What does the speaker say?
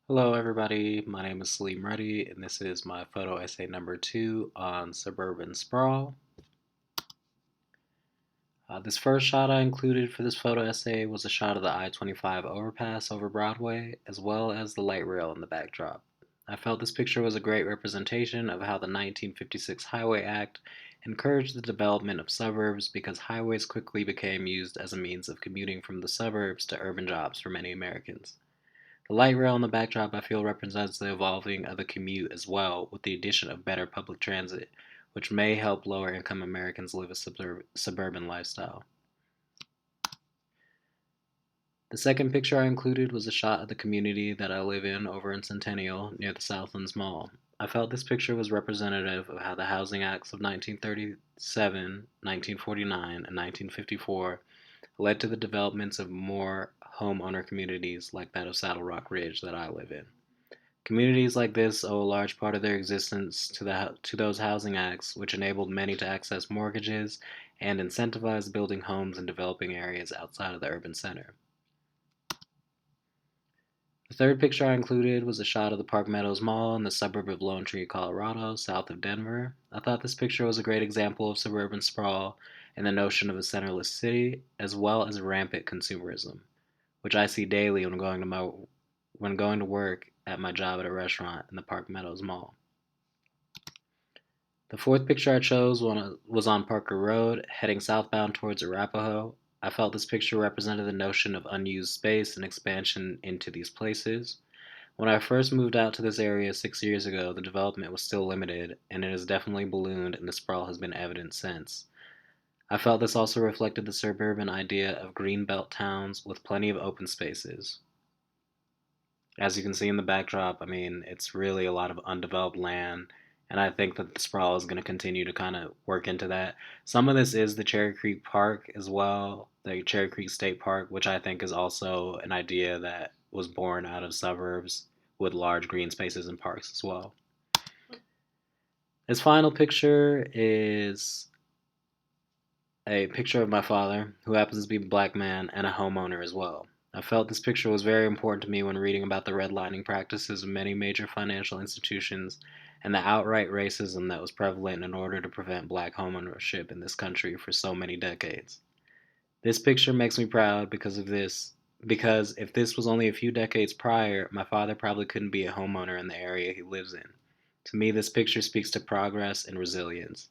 Hello, everybody. My name is Salim Reddy, and this is my photo essay number 2 on suburban sprawl. This first shot I included for this photo essay was a shot of the I-25 overpass over Broadway, as well as the light rail in the backdrop. I felt this picture was a great representation of how the 1956 Highway Act encouraged the development of suburbs because highways quickly became used as a means of commuting from the suburbs to urban jobs for many Americans. The light rail in the backdrop I feel represents the evolving of the commute as well, with the addition of better public transit, which may help lower income Americans live a suburban lifestyle. The second picture I included was a shot of the community that I live in over in Centennial near the Southlands Mall. I felt this picture was representative of how the Housing Acts of 1937, 1949, and 1954 led to the developments of more homeowner communities like that of Saddle Rock Ridge that I live in. Communities like this owe a large part of their existence to those housing acts, which enabled many to access mortgages and incentivized building homes in developing areas outside of the urban center. The third picture I included was a shot of the Park Meadows Mall in the suburb of Lone Tree, Colorado, south of Denver. I thought this picture was a great example of suburban sprawl and the notion of a centerless city, as well as rampant consumerism, which I see daily when going to work at my job at a restaurant in the Park Meadows Mall. The fourth picture I chose was on Parker Road, heading southbound towards Arapahoe. I felt this picture represented the notion of unused space and expansion into these places. When I first moved out to this area 6 years ago, the development was still limited, and it has definitely ballooned, and the sprawl has been evident since. I felt this also reflected the suburban idea of greenbelt towns with plenty of open spaces. As you can see in the backdrop, I mean, it's really a lot of undeveloped land, and I think that the sprawl is going to continue to kind of work into that. Some of this is the Cherry Creek Park as well, the Cherry Creek State Park, which I think is also an idea that was born out of suburbs with large green spaces and parks as well. This final picture is a picture of my father, who happens to be a black man and a homeowner as well. I felt this picture was very important to me when reading about the redlining practices of many major financial institutions and the outright racism that was prevalent in order to prevent black homeownership in this country for so many decades. This picture makes me proud because if this was only a few decades prior, my father probably couldn't be a homeowner in the area he lives in. To me, this picture speaks to progress and resilience.